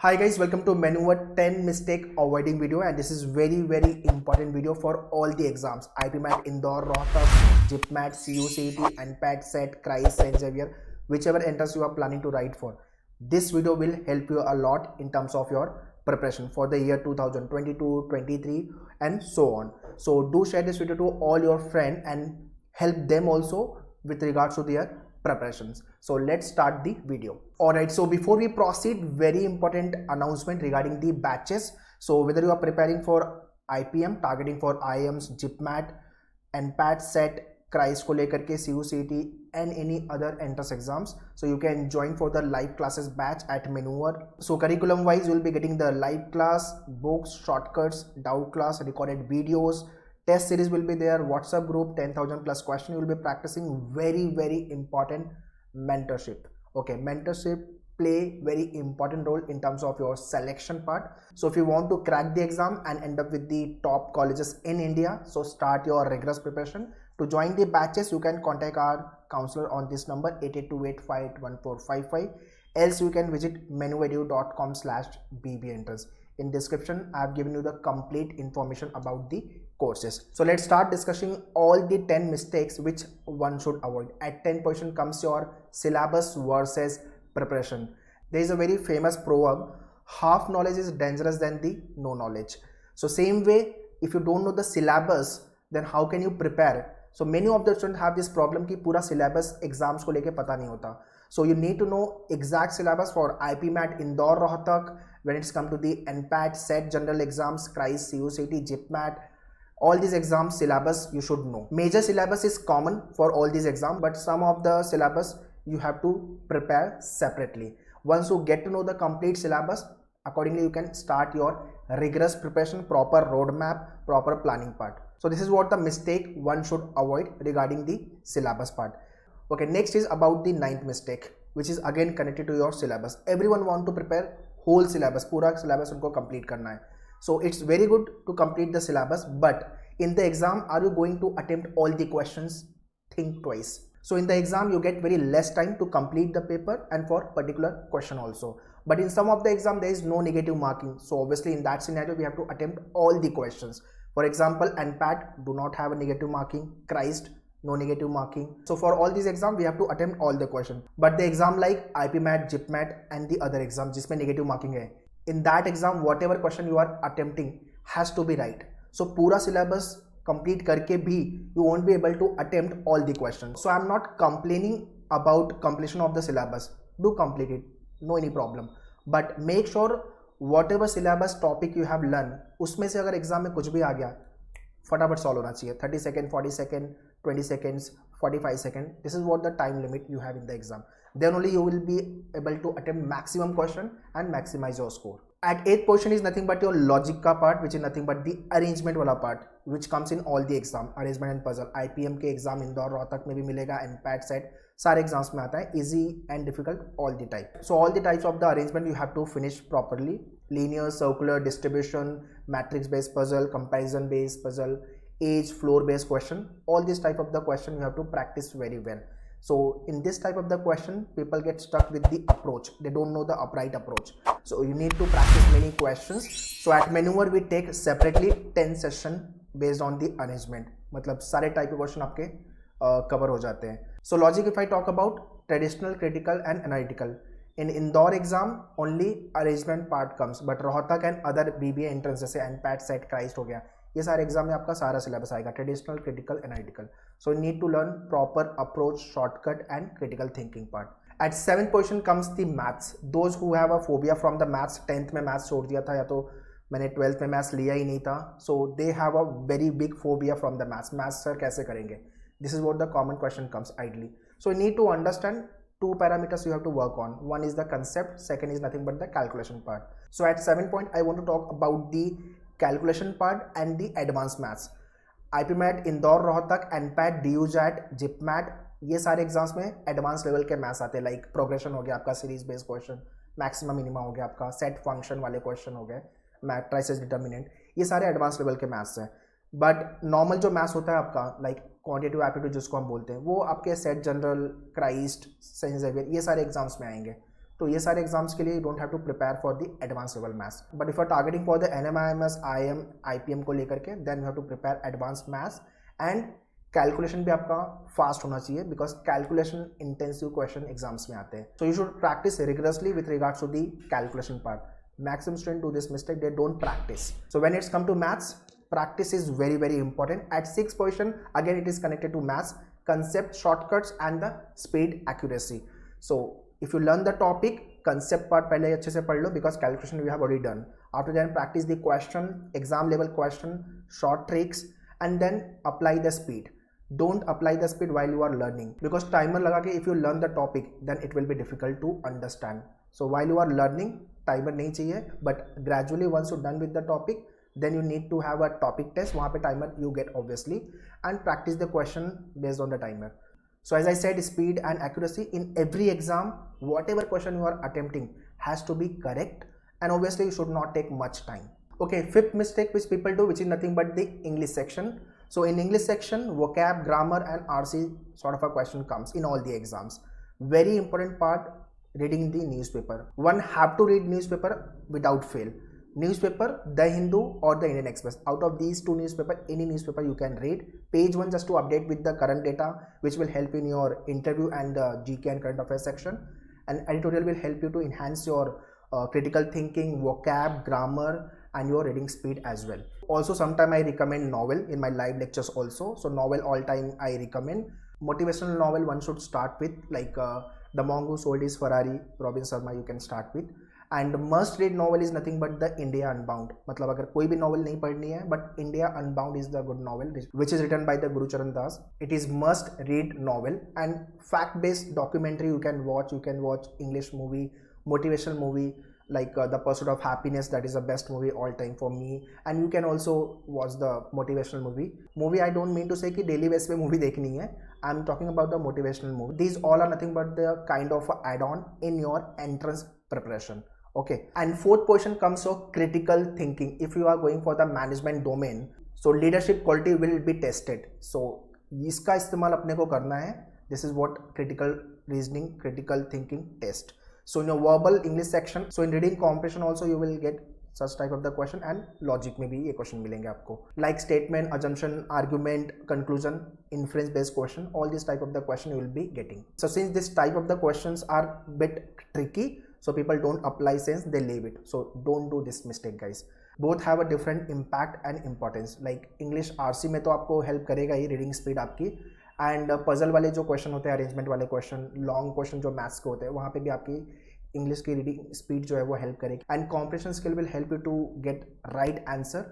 Hi guys, welcome to Maneuver 10 Mistake Avoiding video, and this is very important video for all the exams. IPMAT, Indore, Rohtak, JIPMAT, CUCET, NPAT, SET, CRISE, St. Xavier, whichever entrance you are planning to write for. This video will help you a lot in terms of your preparation for the year 2022, 23 and so on. So do share this video to all your friends and help them also with regards to their preparations. So let's start the video. Alright, so before we proceed, very important announcement regarding the batches. So whether you are preparing for IPM, targeting for IIMs, JIPMAT, NPAT, SET, CRISE को लेकर के CUCET and any other entrance exams, so you can join for the live classes batch at Maneuver. So curriculum wise, you will be getting the live class, books, shortcuts, doubt class, recorded videos, test series will be there, WhatsApp group, 10,000 plus question. You will be practicing very important mentorship. Okay, mentorship play very important role in terms of your selection part. So if you want to crack the exam and end up with the top colleges in India, so start your rigorous preparation. To join the batches, you can contact our counselor on this number 8828581455. Else you can visit manuedu.com/bbentrance. In description, I have given you the complete information about the courses. So let's start discussing all the 10 mistakes which one should avoid. At 10% comes your syllabus versus preparation. There is a very famous proverb, half knowledge is dangerous than the no knowledge. So same way, if you don't know the syllabus, then how can you prepare? So many of the students have this problem कि पूरा syllabus exams को लेके पता नहीं होता. So you need to know exact syllabus for IPMAT, Indore, Rohtak, when it's come to the NPAT, SET general exams, CRISE, CUCET, JIPMAT, all these exams syllabus you should know. Major syllabus is common for all these exams, but some of the syllabus you have to prepare separately. Once you get to know the complete syllabus, accordingly you can start your rigorous preparation, proper roadmap, proper planning part. So this is what the mistake one should avoid regarding the syllabus part. Okay, next is about the ninth mistake, which is again connected to your syllabus. Everyone want to prepare whole syllabus, पूरा syllabus उनको complete करना है. So it's very good to complete the syllabus, but in the exam, are you going to attempt all the questions? Think twice. So in the exam, you get very less time to complete the paper and for particular question also. But in some of the exam, there is no negative marking. So obviously in that scenario, we have to attempt all the questions. For example, NPAT do not have a negative marking, CRISE no negative marking. So for all these exams, we have to attempt all the questions. But the exam like IPMAT, JIPMAT and the other exams जिसमें negative marking है, in that exam, whatever question you are attempting has to be right. So पूरा syllabus complete करके भी you won't be able to attempt all the questions. So I'm not complaining about completion of the syllabus. Do complete it, no any problem. But make sure whatever syllabus topic you have learned, उसमें से अगर exam में कुछ भी आ गया, फटाफट solve होना चाहिए. 30 second, 40 second, 20 seconds, 45 seconds. This is what the time limit you have in the exam. Then only you will be able to attempt maximum question and maximize your score. At 8th position is nothing but your logic का part, which is nothing but the arrangement वाला part, which comes in all the exam. Arrangement and puzzle. IPM के exam Indore Rohtak में भी मिलेगा, NPAT, SET सारे exams में आता है. Easy and difficult all the type. So all the types of the arrangement you have to finish properly. Linear, circular, distribution, matrix based puzzle, comparison based puzzle, age, floor based question, all this type of the question you have to practice very well. So in this type of the question, people get stuck with the approach. They don't know the upright approach. So you need to practice many questions. So at Maneuver we take separately 10 session based on the arrangement. मतलब सारे type of question आपके cover हो जाते हैं. So logic, if I talk about traditional, critical and analytical. In Indore exam only arrangement part comes, but Rohtak and other BBA entrance जैसे NPAT, SET, CRISE हो गया, ये सारे एग्जाम में आपका सारा सिलेबस आएगा, traditional, critical, analytical. So you need to learn proper approach, shortcut and critical thinking part. At 7th position comes the maths. Those who have a phobia from the maths, 10th में maths छोड़ दिया था या तो मैंने 12th में maths लिया ही नहीं था, so they have a very big phobia from the maths. Maths sir कैसे करेंगे? This is what the common question comes ideally. So you need to understand two parameters you have to work on. One is the concept, second is nothing but the calculation part. So at 7 point I want to talk about the calculation part and the advanced maths. IPMAT, Indore, Rohtak, NPAT, DUJAT, JIPMAT, ये सारे exams में advance level के maths आते हैं. Like progression हो गया आपका, series based question, maximum minima हो गया आपका, सेट फंक्शन वाले क्वेश्चन हो गए, मैट्रिसेस डिटर्मिनेंट, ये सारे एडवांस लेवल के मैथ्स हैं. बट नॉर्मल जो मैथ्स होता है आपका, लाइक क्वांटिटेटिव एप्टीट्यूड जिसको हम बोलते हैं, वो आपके set general, Christ, saint Xavier, ये सारे एग्जाम्स में आएंगे. तो ये सारे एग्जाम्स के लिए you don't have to prepare for the advance level maths, but if are targeting for the NMIMS IIM IPM को लेकर के, then you have to prepare advance maths and calculation भी आपका फास्ट होना चाहिए, because calculation intensive question exams में आते हैं. So you should practice rigorously with regards to the calculation part. Maximum students do this mistake, they don't practice. So when it's come to maths, practice is very very important. At 6th position, again it is connected to maths, concept, shortcuts and the speed, accuracy. So if you learn the topic, concept part पहले अच्छे से पढ़ लो, because calculation we have already done. After that practice the question, exam level question, short tricks, and then apply the speed. Don't apply the speed while you are learning, because timer लगा के if you learn the topic, then it will be difficult to understand. So while you are learning, timer नहीं चाहिए, but gradually once you're done with the topic, then you need to have a topic test. वहाँ पे timer you get obviously, and practice the question based on the timer. So as I said, speed and accuracy in every exam, whatever question you are attempting has to be correct, and obviously you should not take much time. Okay, fifth mistake which people do, which is nothing but the English section. So in English section, vocab, grammar and RC sort of a question comes in all the exams. Very important part, reading the newspaper. One have to read newspaper without fail. Newspaper, The Hindu or the Indian Express. Out of these two newspaper, any newspaper you can read. Page 1 just to update with the current data, which will help in your interview and GK and current affairs section. And editorial will help you to enhance your critical thinking, vocab, grammar and your reading speed as well. Also sometime I recommend novel in my live lectures also. So novel all time I recommend. Motivational novel one should start with, like The Monk Who Sold His Ferrari, Robin Sharma you can start with. And must read novel is nothing but the India Unbound. मतलब अगर कोई भी novel नहीं पढ़नी है, but India Unbound is the good novel which is written by the Guru Charan Das. It is must read novel, and fact based documentary you can watch. You can watch English movie, motivational movie like The Pursuit of Happiness, that is the best movie all time for me. And you can also watch the motivational movie. I don't mean to say कि daily base पे movie देखनी है. I'm talking about the motivational movie. These all are nothing but the kind of add-on in your entrance preparation. Okay, and fourth position comes of critical thinking. If you are going for the management domain, so leadership quality will be tested. So इसका इस्तेमाल अपने को करना है. This is what critical reasoning, critical thinking test. So in your verbal English section, so in reading comprehension also you will get such type of the question, and logic में भी ये question मिलेंगे आपको, like statement, assumption, argument, conclusion, inference based question. All these type of the question you will be getting. So since this type of the questions are bit tricky, so people don't apply sense, they leave it. So don't do this mistake guys. Both have a different impact and importance. Like English RC में तो आपको help करेगा ही reading speed आपकी, and puzzle वाले जो question होते हैं, arrangement वाले क्वेश्चन, लॉन्ग क्वेश्चन जो मैथ्स के होते हैं, वहाँ पे भी आपकी इंग्लिश की रीडिंग स्पीड जो है वो हेल्प करेगी. And comprehension skill will help you to get right answer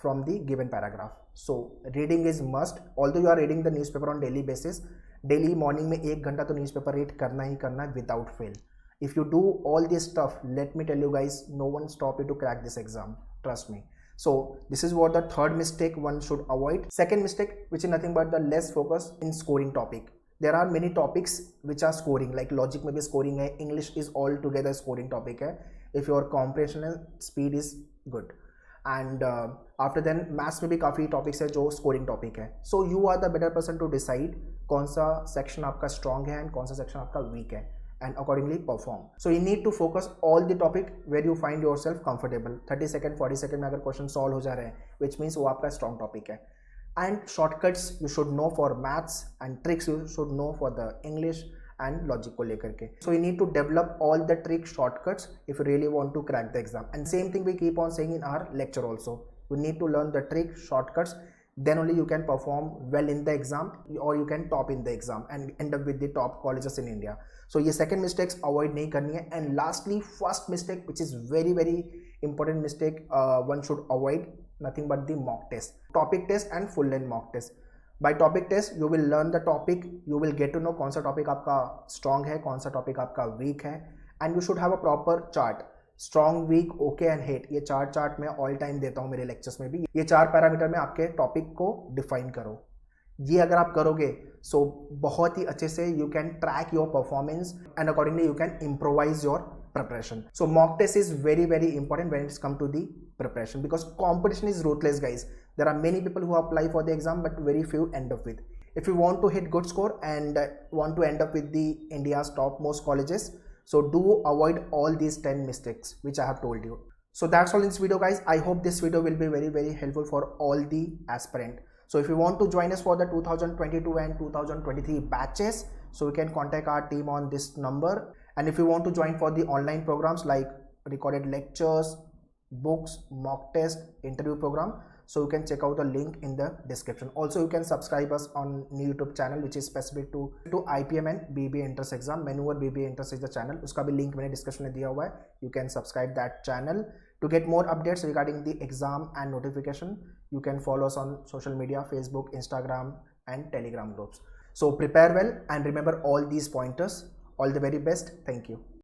from the given paragraph. So reading is must. Although you are reading the newspaper on daily basis, daily morning में 1 घंटा तो newspaper read करना ही करना है without fail. If you do all this stuff, let me tell you guys, no one stop you to crack this exam, trust me. So this is what the third mistake one should avoid. Second mistake, which is nothing but the less focus in scoring topic. There are many topics which are scoring, like logic में भी scoring है, English is all together scoring topic है, if your comprehension and speed is good. And after then maths में भी काफ़ी topics है जो scoring topic है. So you are the better person to decide कौन सा section आपका strong है and कौन सा section आपका weak है, and accordingly perform. So you need to focus all the topic where you find yourself comfortable. 30 second 40 second में अगर question solve हो जा रहे हैं, which means वो आपका strong topic है. And shortcuts you should know for maths, and tricks you should know for the English and logic को लेकर के. So you need to develop all the trick shortcuts if you really want to crack the exam. And same thing we keep on saying in our lecture also. You need to learn the trick shortcuts, then only you can perform well in the exam, or you can top in the exam and end up with the top colleges in India. So ये second mistakes avoid नहीं करनी है. And lastly, first mistake, which is very very important mistake, one should avoid, nothing but the mock test, topic test and full length mock test. By topic test you will learn the topic, you will get to know कौन सा topic आपका strong है, कौन सा topic आपका weak है, and you should have a proper chart. Strong, weak, okay and hate, ये chart मैं ऑल टाइम देता हूँ मेरे लेक्चर्स में भी. ये 4 पैरामीटर में आपके टॉपिक को डिफाइन करो. ये अगर आप करोगे सो बहुत ही अच्छे से you can track your performance, and accordingly you can improvise your preparation. So mock test is very very important when it's come to the preparation, because competition is ruthless guys. There are many people who apply for the exam but very few end up with. If you want to hit good score and want to end up with the India's top most colleges, So do avoid all these 10 mistakes which I have told you. So that's all in this video, guys. I hope this video will be very helpful for all the aspirant. So if you want to join us for the 2022 and 2023 batches, so you can contact our team on this number. And if you want to join for the online programs like recorded lectures, books, mock test, interview program, so you can check out the link in the description. Also you can subscribe us on new YouTube channel which is specific to IPM and BBA entrance exam. Manual BBA entrance is the channel, uska bhi link मैंने description में दिया हुआ है. You can subscribe that channel to get more updates regarding the exam and notification. You can follow us on social media, Facebook, Instagram and Telegram groups. So prepare well and remember all these pointers. All the very best. Thank you.